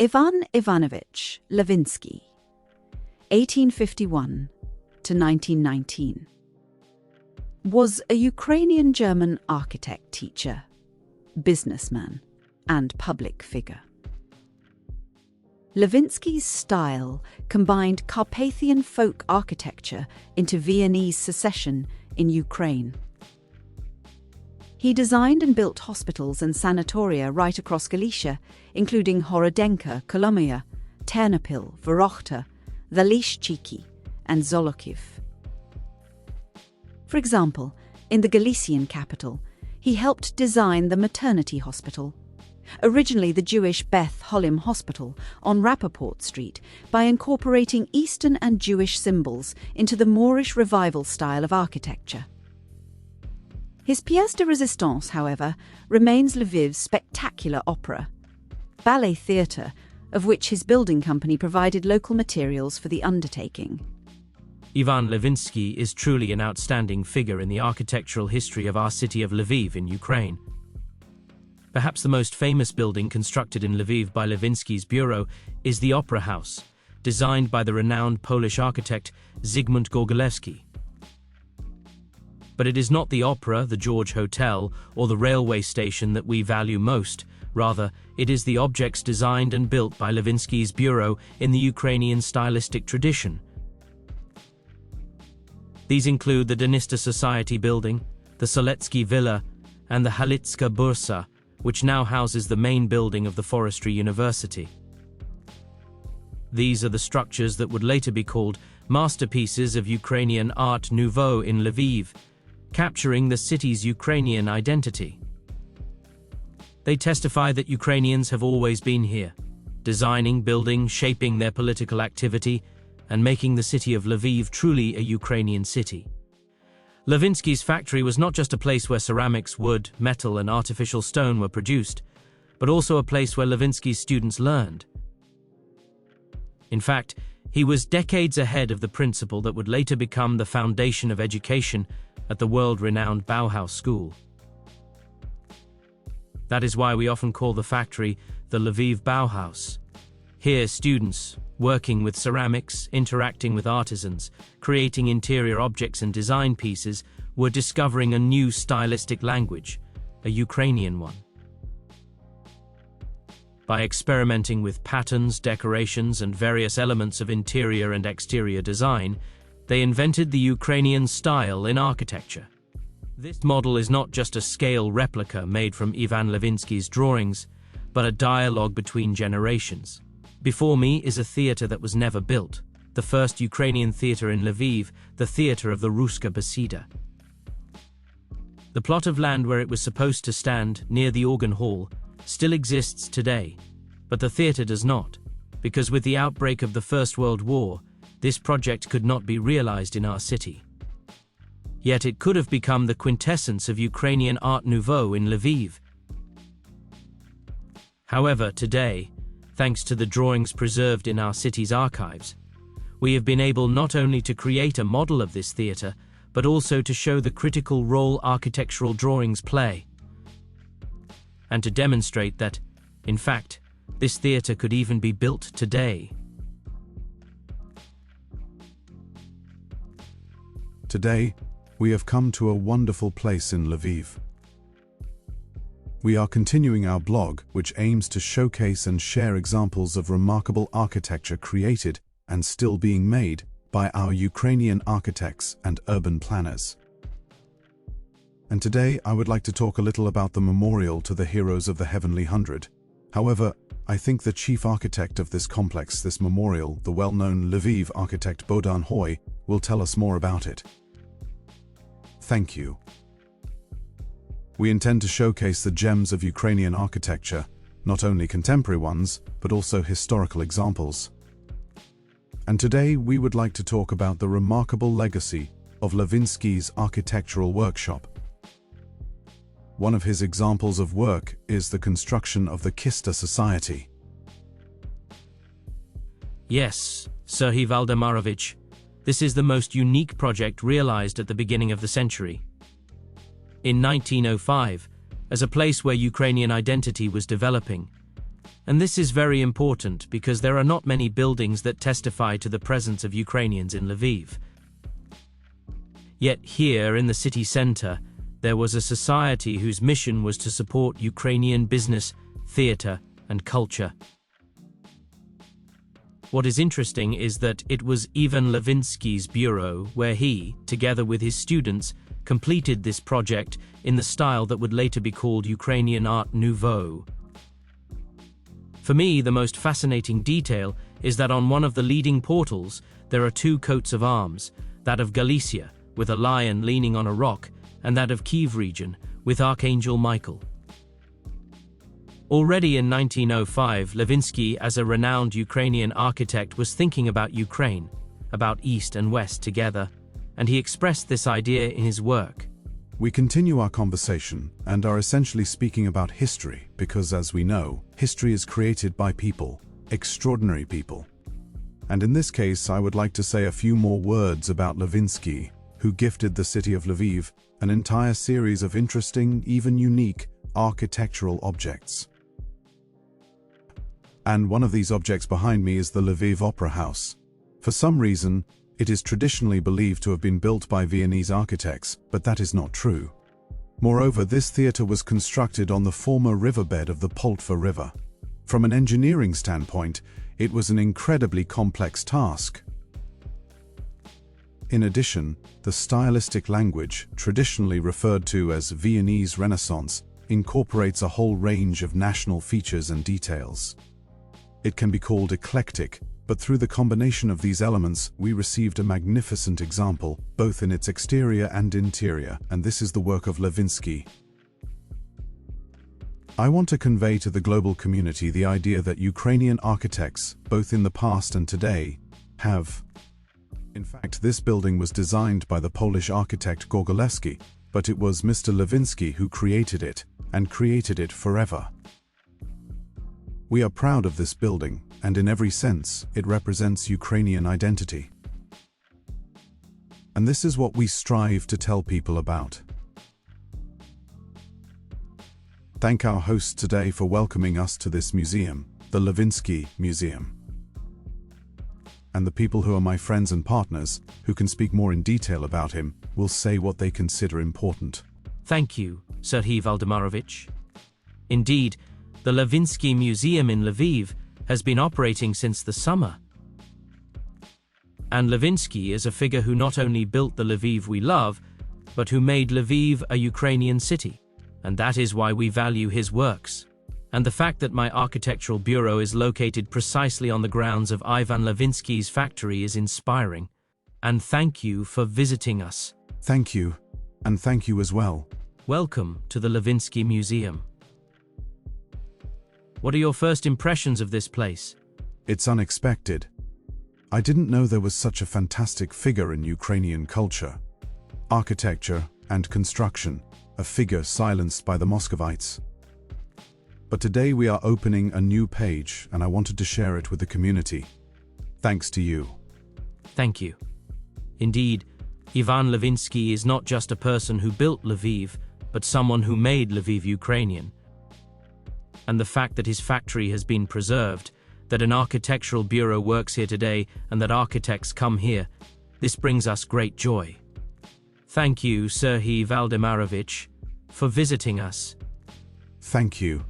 Ivan Ivanovich Levynskyi, 1851 to 1919, was a Ukrainian-German architect, teacher, businessman, and public figure. Levynskyi's style combined Carpathian folk architecture into Viennese secession in Ukraine. He designed and built hospitals and sanatoria right across Galicia, including Horodenka, Kolomia, Ternopil, Vorochta, Zalishchiki, and Zolokiv. For example, in the Galician capital, he helped design the maternity hospital, originally the Jewish Beth Holim Hospital on Rappaport Street, by incorporating Eastern and Jewish symbols into the Moorish Revival style of architecture. His pièce de résistance, however, remains Lviv's spectacular opera, ballet theatre, of which his building company provided local materials for the undertaking. Ivan Levynskyi is truly an outstanding figure in the architectural history of our city of Lviv in Ukraine. Perhaps the most famous building constructed in Lviv by Levynskyi's bureau is the Opera House, designed by the renowned Polish architect Zygmunt Gorgolewski. But it is not the opera, the George Hotel, or the railway station that we value most. Rather, it is the objects designed and built by Levynskyi's bureau in the Ukrainian stylistic tradition. These include the Dnistr Society building, the Soletsky Villa, and the Halitska Bursa, which now houses the main building of the Forestry University. These are the structures that would later be called masterpieces of Ukrainian Art Nouveau in Lviv, capturing the city's Ukrainian identity. They testify that Ukrainians have always been here, designing, building, shaping their political activity, and making the city of Lviv truly a Ukrainian city. Levynskyi's factory was not just a place where ceramics, wood, metal, and artificial stone were produced, but also a place where Levynskyi's students learned. In fact, he was decades ahead of the principle that would later become the foundation of education at the world-renowned Bauhaus School. That is why we often call the factory the Lviv Bauhaus. Here, students, working with ceramics, interacting with artisans, creating interior objects and design pieces, were discovering a new stylistic language, a Ukrainian one. By experimenting with patterns, decorations, and various elements of interior and exterior design, they invented the Ukrainian style in architecture. This model is not just a scale replica made from Ivan Levynskyi's drawings, but a dialogue between generations. Before me is a theatre that was never built, the first Ukrainian theatre in Lviv, the theatre of the Ruska Beseda. The plot of land where it was supposed to stand, near the organ hall, still exists today, but the theatre does not, because with the outbreak of the First World War, this project could not be realized in our city. Yet it could have become the quintessence of Ukrainian Art Nouveau in Lviv. However, today, thanks to the drawings preserved in our city's archives, we have been able not only to create a model of this theatre, but also to show the critical role architectural drawings play, and to demonstrate that, in fact, this theatre could even be built today. Today, we have come to a wonderful place in Lviv. We are continuing our blog, which aims to showcase and share examples of remarkable architecture created and still being made by our Ukrainian architects and urban planners. And today I would like to talk a little about the memorial to the heroes of the Heavenly Hundred. However, I think the chief architect of this complex, this memorial, the well-known Lviv architect Bohdan Goy, will tell us more about it. Thank you. We intend to showcase the gems of Ukrainian architecture, not only contemporary ones, but also historical examples. And today we would like to talk about the remarkable legacy of Levynskyi's architectural workshop. One of his examples of work is the construction of the Dnistr Society. Yes, Serhiy Valdemarovich, this is the most unique project realized at the beginning of the century. In 1905, as a place where Ukrainian identity was developing, And this is very important because there are not many buildings that testify to the presence of Ukrainians in Lviv. Yet here in the city center, there was a society whose mission was to support Ukrainian business, theater, and culture. What is interesting is that it was Ivan Levynskyi's bureau where he, together with his students, completed this project in the style that would later be called Ukrainian Art Nouveau. For me, the most fascinating detail is that on one of the leading portals, there are two coats of arms, that of Galicia, with a lion leaning on a rock, and that of Kiev region, with Archangel Michael. Already in 1905, Levynskyi, as a renowned Ukrainian architect, was thinking about Ukraine, about East and West together, and he expressed this idea in his work. We continue our conversation and are essentially speaking about history because, as we know, history is created by people, extraordinary people. And in this case, I would like to say a few more words about Levynskyi, who gifted the city of Lviv an entire series of interesting, even unique, architectural objects. And one of these objects behind me is the Lviv Opera House. For some reason, it is traditionally believed to have been built by Viennese architects, but that is not true. Moreover, this theatre was constructed on the former riverbed of the Poltva River. From an engineering standpoint, it was an incredibly complex task. In addition, the stylistic language, traditionally referred to as Viennese Renaissance, incorporates a whole range of national features and details. It can be called eclectic, but through the combination of these elements, we received a magnificent example, both in its exterior and interior, and this is the work of Levynskyi. I want to convey to the global community the idea that Ukrainian architects, both in the past and today, have. In fact, this building was designed by the Polish architect Gorgolewski, but it was Mr. Levynskyi who created it, and created it forever. We are proud of this building, and in every sense, it represents Ukrainian identity. And this is what we strive to tell people about. Thank our hosts today for welcoming us to this museum, the Levynskyi Museum. And the people who are my friends and partners, who can speak more in detail about him, will say what they consider important. Thank you, Serhiy Valdemarovich. Indeed, the Levynskyi Museum in Lviv has been operating since the summer. And Levynskyi is a figure who not only built the Lviv we love, but who made Lviv a Ukrainian city. And that is why we value his works. And the fact that my architectural bureau is located precisely on the grounds of Ivan Levynskyi's factory is inspiring. And thank you for visiting us. Thank you, and thank you as well. Welcome to the Levynskyi Museum. What are your first impressions of this place? It's unexpected. I didn't know there was such a fantastic figure in Ukrainian culture, architecture, and construction, a figure silenced by the Muscovites. But today we are opening a new page, and I wanted to share it with the community. Thanks to you. Thank you. Indeed, Ivan Levynskyi is not just a person who built Lviv, but someone who made Lviv Ukrainian. And the fact that his factory has been preserved, that an architectural bureau works here today, and that architects come here, this brings us great joy. Thank you, Serhiy Valdemarovich, for visiting us. Thank you.